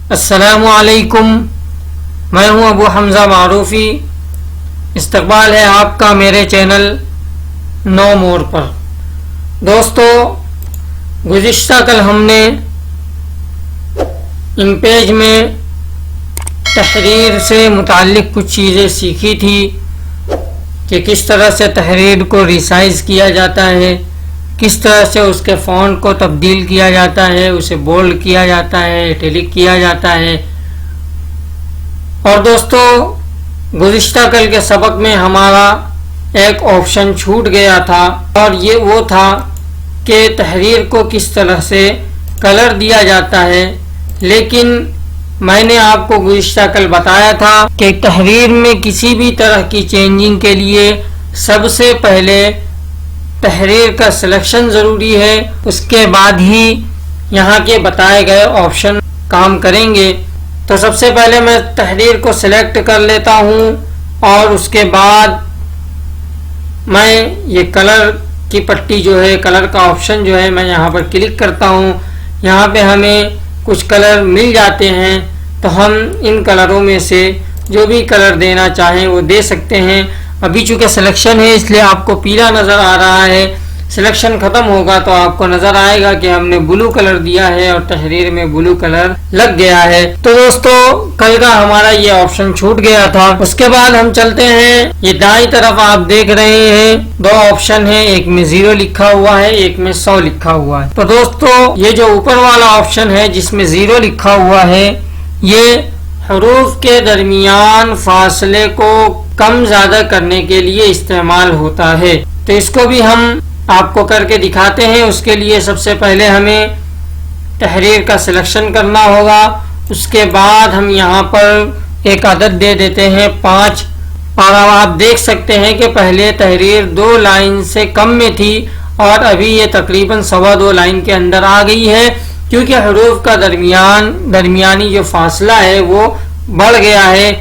السلام علیکم، میں ہوں ابو حمزہ معروفی۔ استقبال ہے آپ کا میرے چینل نو مور پر۔ دوستو، گزشتہ کل ہم نے ان پیج میں تحریر سے متعلق کچھ چیزیں سیکھی تھی کہ کس طرح سے تحریر کو ریسائز کیا جاتا ہے، کس طرح سے اس کے فونٹ کو تبدیل کیا جاتا ہے، اسے بولڈ کیا جاتا ہے، ایٹیلک کیا جاتا ہے۔ اور دوستو، گزشتہ کل کے سبق میں ہمارا ایک آپشن چھوٹ گیا تھا، اور یہ وہ تھا کہ تحریر کو کس طرح سے کلر دیا جاتا ہے۔ لیکن میں نے آپ کو گزشتہ کل بتایا تھا کہ تحریر میں کسی بھی طرح کی چینجنگ کے لیے سب سے پہلے تحریر کا سلیکشن ضروری ہے، اس کے بعد ہی یہاں کے بتائے گئے آپشن کام کریں گے۔ تو سب سے پہلے میں تحریر کو سلیکٹ کر لیتا ہوں، اور اس کے بعد میں یہ کلر کی پٹی جو ہے، کلر کا آپشن جو ہے، میں یہاں پر کلک کرتا ہوں۔ یہاں پہ ہمیں کچھ کلر مل جاتے ہیں، تو ہم ان کلروں میں سے جو بھی کلر دینا چاہیں وہ دے سکتے ہیں۔ ابھی چونکہ سلیکشن ہے اس لیے آپ کو پیلا نظر آ رہا ہے، سلیکشن ختم ہوگا تو آپ کو نظر آئے گا کہ ہم نے بلو کلر دیا ہے اور تحریر میں بلو کلر لگ گیا ہے۔ تو دوستو، کل کا ہمارا یہ آپشن چھوٹ گیا تھا۔ اس کے بعد ہم چلتے ہیں، یہ دائیں طرف آپ دیکھ رہے ہیں دو آپشن ہیں، ایک میں 0 لکھا ہوا ہے، ایک میں 100 لکھا ہوا ہے۔ تو دوستو، یہ جو اوپر والا آپشن ہے جس میں 0 لکھا ہوا ہے، یہ حروف کے درمیان فاصلے کو کم زیادہ کرنے کے لیے استعمال ہوتا ہے۔ تو اس کو بھی ہم آپ کو کر کے دکھاتے ہیں۔ اس کے لیے سب سے پہلے ہمیں تحریر کا سلیکشن کرنا ہوگا، اس کے بعد ہم یہاں پر ایک عدد دے دیتے ہیں 5، اور اب آپ دیکھ سکتے ہیں کہ پہلے تحریر 2 لائن سے کم میں تھی اور ابھی یہ تقریباً 2.25 لائن کے اندر آ گئی ہے، کیونکہ حروف کا درمیانی جو فاصلہ ہے وہ بڑھ گیا ہے۔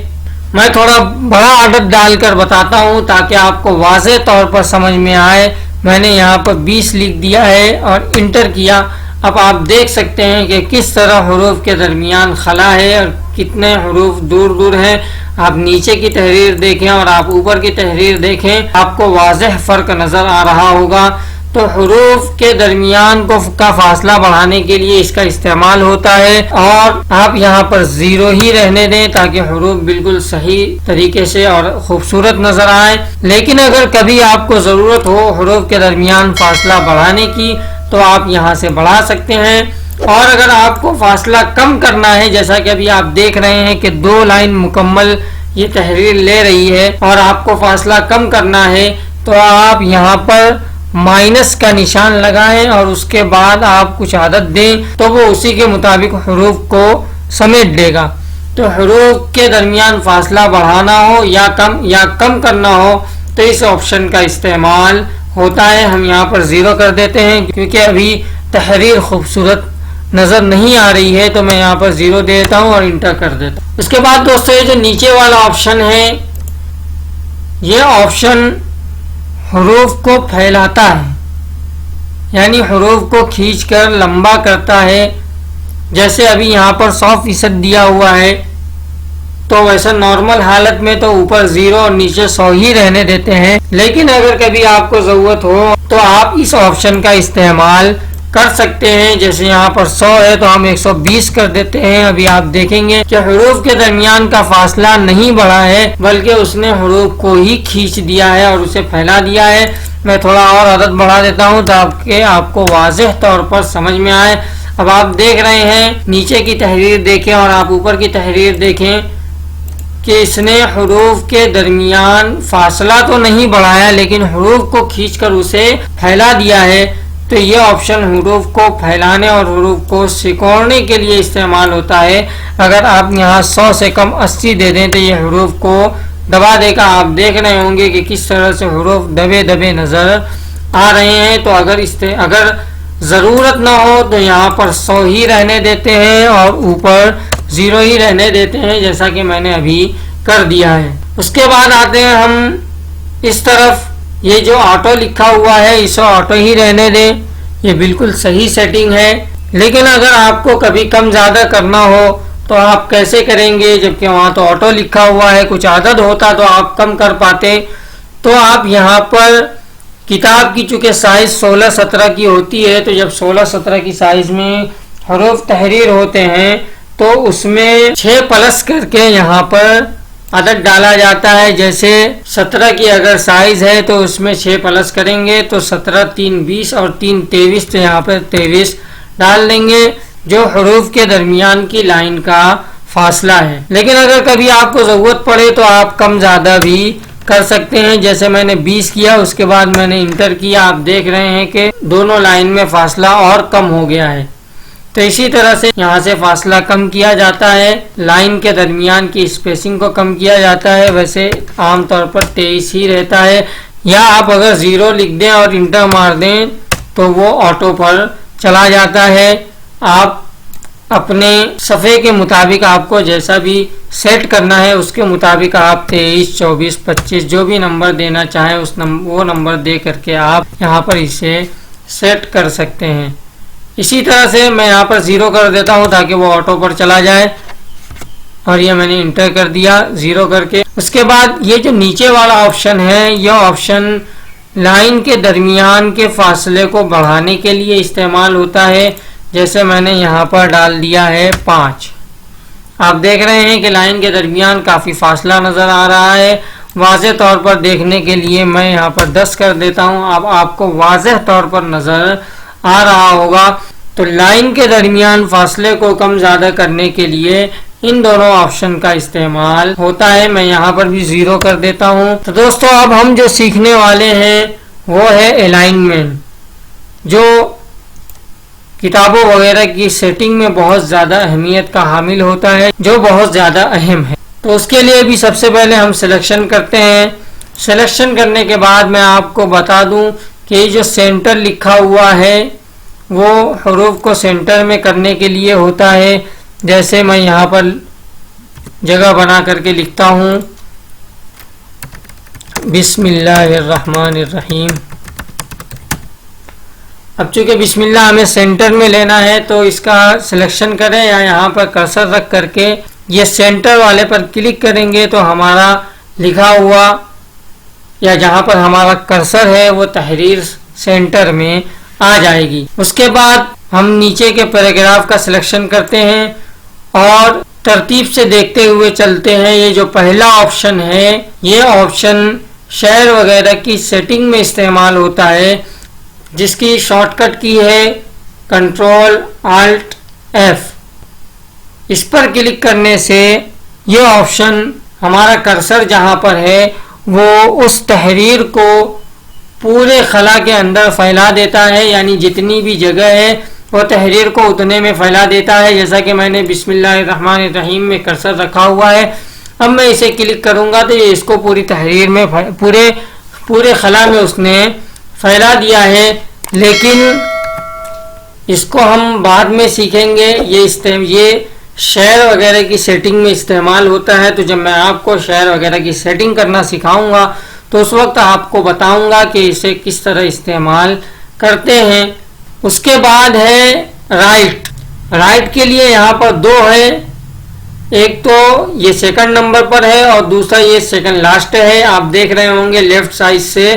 میں تھوڑا بڑا عدد ڈال کر بتاتا ہوں تاکہ آپ کو واضح طور پر سمجھ میں آئے۔ میں نے یہاں پر 20 لکھ دیا ہے اور انٹر کیا۔ اب آپ دیکھ سکتے ہیں کہ کس طرح حروف کے درمیان خلا ہے اور کتنے حروف دور دور ہیں۔ آپ نیچے کی تحریر دیکھیں اور آپ اوپر کی تحریر دیکھیں، آپ کو واضح فرق نظر آ رہا ہوگا۔ تو حروف کے درمیان کا فاصلہ بڑھانے کے لیے اس کا استعمال ہوتا ہے، اور آپ یہاں پر 0 ہی رہنے دیں تاکہ حروف بالکل صحیح طریقے سے اور خوبصورت نظر آئے۔ لیکن اگر کبھی آپ کو ضرورت ہو حروف کے درمیان فاصلہ بڑھانے کی تو آپ یہاں سے بڑھا سکتے ہیں، اور اگر آپ کو فاصلہ کم کرنا ہے، جیسا کہ ابھی آپ دیکھ رہے ہیں کہ 2 لائن مکمل یہ تحریر لے رہی ہے اور آپ کو فاصلہ کم کرنا ہے، تو آپ یہاں پر مائنس کا نشان لگائیں اور اس کے بعد آپ کچھ عدد دیں تو وہ اسی کے مطابق حروف کو سمیٹ لے گا۔ تو حروف کے درمیان فاصلہ بڑھانا ہو یا کم کرنا ہو تو اس آپشن کا استعمال ہوتا ہے۔ ہم یہاں پر 0 کر دیتے ہیں کیونکہ ابھی تحریر خوبصورت نظر نہیں آ رہی ہے، تو میں یہاں پر 0 دیتا ہوں اور انٹر کر دیتا ہوں۔ اس کے بعد دوستو، یہ جو نیچے والا آپشن ہے، یہ آپشن حروف کو پھیلاتا ہے، یعنی حروف کو کھینچ کر لمبا کرتا ہے۔ جیسے ابھی یہاں پر 100% دیا ہوا ہے، تو ویسا نارمل حالت میں تو اوپر 0 اور نیچے 100 ہی رہنے دیتے ہیں، لیکن اگر کبھی آپ کو ضرورت ہو تو آپ اس آپشن کا استعمال کر سکتے ہیں۔ جیسے یہاں پر 100 ہے تو ہم 120 کر دیتے ہیں۔ ابھی آپ دیکھیں گے کہ حروف کے درمیان کا فاصلہ نہیں بڑھا ہے بلکہ اس نے حروف کو ہی کھینچ دیا ہے اور اسے پھیلا دیا ہے۔ میں تھوڑا اور عدد بڑھا دیتا ہوں تاکہ آپ کو واضح طور پر سمجھ میں آئے۔ اب آپ دیکھ رہے ہیں، نیچے کی تحریر دیکھیں اور آپ اوپر کی تحریر دیکھیں کہ اس نے حروف کے درمیان فاصلہ تو نہیں بڑھایا لیکن حروف کو کھینچ کر اسے پھیلا دیا ہے۔ تو یہ آپشن حروف کو پھیلانے اور حروف کو سکوڑنے کے لیے استعمال ہوتا ہے۔ اگر آپ یہاں 100 سے کم 80 دے دیں تو یہ حروف کو دبا دے گا۔ آپ دیکھ رہے ہوں گے کہ کس طرح سے حروف دبے دبے نظر آ رہے ہیں۔ تو اگر ضرورت نہ ہو تو یہاں پر 100 ہی رہنے دیتے ہیں اور اوپر 0 ہی رہنے دیتے ہیں، جیسا کہ میں نے ابھی کر دیا ہے۔ اس کے بعد آتے ہیں ہم اس طرف، یہ جو آٹو لکھا ہوا ہے اسے آٹو ہی رہنے دیں، یہ بالکل صحیح سیٹنگ ہے۔ لیکن اگر آپ کو کبھی کم زیادہ کرنا ہو تو آپ کیسے کریں گے؟ جبکہ وہاں تو آٹو لکھا ہوا ہے، کچھ عدد ہوتا تو آپ کم کر پاتے. تو آپ یہاں پر کتاب کی چونکہ سائز 16-17 کی ہوتی ہے، تو جب 16-17 کی سائز میں حروف تحریر ہوتے ہیں تو اس میں 6 پلس کر کے یہاں پر عدد ڈالا جاتا ہے. جیسے 17 کی اگر سائز ہے تو اس میں 6 پلس کریں گے تو 17 3 20 اور 3 23، تو یہاں پر 23 ڈال دیں گے جو حروف کے درمیان کی لائن کا فاصلہ ہے. لیکن اگر کبھی آپ کو ضرورت پڑے تو آپ کم زیادہ بھی کر سکتے ہیں. جیسے میں نے 20 کیا، اس کے بعد میں نے انٹر کیا، آپ دیکھ رہے ہیں کہ دونوں لائن میں فاصلہ اور کم ہو گیا ہے. تو اسی طرح سے یہاں سے فاصلہ کم کیا جاتا ہے، لائن کے درمیان کی اسپیسنگ کو کم کیا جاتا ہے. ویسے عام طور پر 23 ہی رہتا ہے، یا آپ اگر 0 لکھ دیں اور انٹر مار دیں تو وہ آٹو پر چلا جاتا ہے. آپ اپنے صفحے کے مطابق آپ کو جیسا بھی سیٹ کرنا ہے اس کے مطابق آپ 23 24 25 جو بھی نمبر دینا چاہیں وہ نمبر دے کر کے آپ یہاں پر اسے سیٹ کر سکتے ہیں. اسی طرح سے میں یہاں پر 0 کر دیتا ہوں تاکہ وہ آٹو پر چلا جائے، اور یہ میں نے انٹر کر دیا 0 کر کے. اس کے بعد یہ جو نیچے والا آپشن ہے، یہ آپشن لائن کے درمیان کے فاصلے کو بڑھانے کے لیے استعمال ہوتا ہے. جیسے میں نے یہاں پر ڈال دیا ہے 5. آپ دیکھ رہے ہیں کہ لائن کے درمیان کافی فاصلہ نظر آ رہا ہے. واضح طور پر دیکھنے کے لیے میں یہاں پر 10 کر دیتا ہوں. اب آپ کو واضح طور پر نظر آ رہا ہوگا. تو لائن کے درمیان فاصلے کو کم زیادہ کرنے کے لیے ان دونوں آپشن کا استعمال ہوتا ہے. میں یہاں پر بھی 0 کر دیتا ہوں. تو دوستو اب ہم جو سیکھنے والے ہیں وہ ہے الائنمنٹ، جو کتابوں وغیرہ کی سیٹنگ میں بہت زیادہ اہمیت کا حامل ہوتا ہے، جو بہت زیادہ اہم ہے. تو اس کے لیے بھی سب سے پہلے ہم سلیکشن کرتے ہیں. سلیکشن کرنے کے بعد میں آپ کو بتا دوں کہ یہ جو سینٹر لکھا ہوا ہے وہ حروف کو سینٹر میں کرنے کے لیے ہوتا ہے. جیسے میں یہاں پر جگہ بنا کر کے لکھتا ہوں بسم اللہ الرحمن الرحیم. اب چونکہ بسم اللہ ہمیں سینٹر میں لینا ہے تو اس کا سلیکشن کریں، یا یہاں پر کرسر رکھ کر کے یہ سینٹر والے پر کلک کریں گے تو ہمارا لکھا ہوا یا جہاں پر ہمارا کرسر ہے وہ تحریر سینٹر میں آ جائے گی. اس کے بعد ہم نیچے کے پیراگراف کا سلیکشن کرتے ہیں اور ترتیب سے دیکھتے ہوئے چلتے ہیں. یہ جو پہلا آپشن ہے یہ آپشن شعر وغیرہ کی سیٹنگ میں استعمال ہوتا ہے، جس کی شارٹ کٹ کی ہے کنٹرول آلٹ ایف. اس پر کلک کرنے سے یہ آپشن ہمارا کرسر جہاں پر ہے وہ اس تحریر کو پورے خلا کے اندر پھیلا دیتا ہے، یعنی جتنی بھی جگہ ہے وہ تحریر کو اتنے میں پھیلا دیتا ہے. جیسا کہ میں نے بسم اللہ الرحمن الرحیم میں کرسر رکھا ہوا ہے، اب میں اسے کلک کروں گا تو یہ اس کو پوری تحریر میں پورے خلا میں اس نے پھیلا دیا ہے. لیکن اس کو ہم بعد میں سیکھیں گے. یہ شعر وغیرہ کی سیٹنگ میں استعمال ہوتا ہے. تو جب میں آپ کو شعر وغیرہ کی سیٹنگ کرنا سکھاؤں گا تو اس وقت آپ کو بتاؤں گا کہ اسے کس طرح استعمال کرتے ہیں. اس کے بعد ہے رائٹ. رائٹ کے لیے یہاں پر 2 ہے، ایک تو یہ سیکنڈ نمبر پر ہے اور دوسرا یہ سیکنڈ لاسٹ ہے. آپ دیکھ رہے ہوں گے لیفٹ سائڈ سے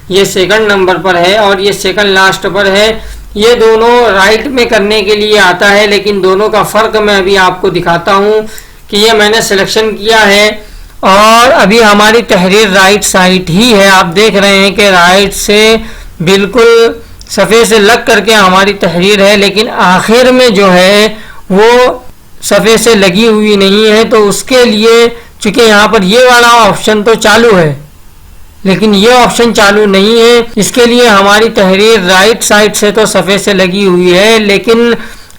یہ سیکنڈ نمبر پر ہے اور یہ سیکنڈ لاسٹ پر ہے. یہ دونوں رائٹ میں کرنے کے لیے آتا ہے، لیکن دونوں کا فرق میں ابھی آپ کو دکھاتا ہوں کہ یہ میں نے سلیکشن کیا ہے اور ابھی ہماری تحریر رائٹ سائڈ ہی ہے. آپ دیکھ رہے ہیں کہ رائٹ سے بالکل صفحے سے لگ کر کے ہماری تحریر ہے، لیکن آخر میں جو ہے وہ صفحے سے لگی ہوئی نہیں ہے. تو اس کے لیے چونکہ یہاں پر یہ والا آپشن تو چالو ہے لیکن یہ آپشن چالو نہیں ہے، اس کے لیے ہماری تحریر رائٹ سائڈ سے تو صفحے سے لگی ہوئی ہے، لیکن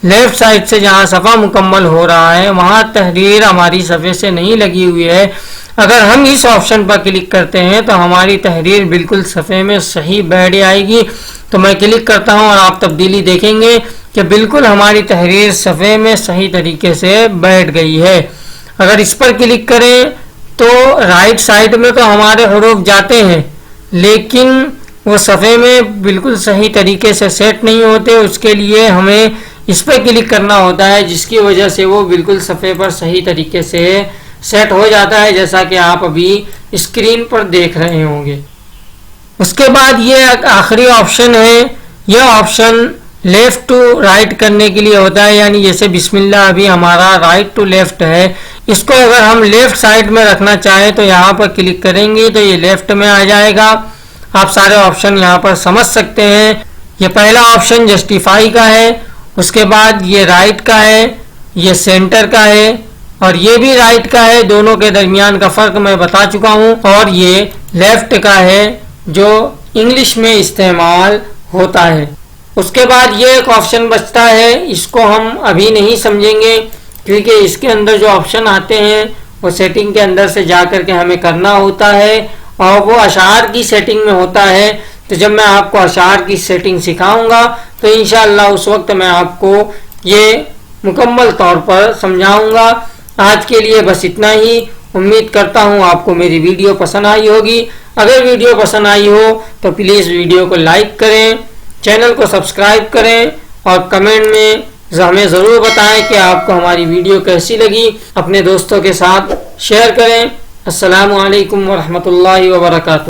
لیفٹ سائڈ سے جہاں صفحہ مکمل ہو رہا ہے وہاں تحریر ہماری صفحے سے نہیں لگی ہوئی ہے. اگر ہم اس آپشن پر کلک کرتے ہیں تو ہماری تحریر بالکل صفحے میں صحیح بیٹھ آئے گی. تو میں کلک کرتا ہوں اور آپ تبدیلی دیکھیں گے کہ بالکل ہماری تحریر صفحے میں صحیح طریقے سے بیٹھ گئی ہے. اگر اس پر کلک کریں تو رائٹ سائڈ میں تو ہمارے حروف جاتے ہیں لیکن وہ صفحے میں بالکل صحیح طریقے سے سیٹ نہیں ہوتے. اس کے لیے ہمیں اس پہ کلک کرنا ہوتا ہے، جس کی وجہ سے وہ بالکل صفحے پر صحیح طریقے سے سیٹ ہو جاتا ہے، جیسا کہ آپ ابھی اسکرین پر دیکھ رہے ہوں گے۔ اس کے بعد یہ ایک آخری آپشن ہے، یہ آپشن لیفٹ ٹو رائٹ کرنے کے لیے ہوتا ہے، یعنی جیسے بسم اللہ ابھی ہمارا رائٹ ٹو لیفٹ ہے، اس کو اگر ہم لیفٹ سائڈ میں رکھنا چاہیں تو یہاں پر کلک کریں گے تو یہ لیفٹ میں آ جائے گا۔ آپ سارے آپشن یہاں پر سمجھ سکتے ہیں۔ یہ پہلا آپشن جسٹیفائی کا ہے، اس کے بعد یہ رائٹ کا ہے، یہ سینٹر کا ہے اور یہ بھی رائٹ کا ہے، دونوں کے درمیان کا فرق میں بتا چکا ہوں، اور یہ لیفٹ کا ہے جو انگلش میں استعمال ہوتا ہے۔ اس کے بعد یہ ایک آپشن بچتا ہے، اس کو ہم ابھی نہیں سمجھیں گے کیونکہ اس کے اندر جو آپشن آتے ہیں وہ سیٹنگ کے اندر سے جا کر کے ہمیں کرنا ہوتا ہے اور وہ اشعار کی سیٹنگ میں ہوتا ہے۔ تو جب میں آپ کو اشعار کی سیٹنگ سکھاؤں گا تو انشاءاللہ اس وقت میں آپ کو یہ مکمل طور پر سمجھاؤں گا۔ آج کے لیے بس اتنا ہی، امید کرتا ہوں آپ کو میری ویڈیو پسند آئی ہوگی۔ اگر ویڈیو پسند آئی ہو تو پلیز ویڈیو کو لائک کریں، چینل کو سبسکرائب کریں اور کمنٹ میں ہمیں ضرور بتائیں کہ آپ کو ہماری ویڈیو کیسی لگی۔ اپنے دوستوں کے ساتھ شیئر کریں۔ السلام علیکم ورحمۃ اللہ وبرکاتہ۔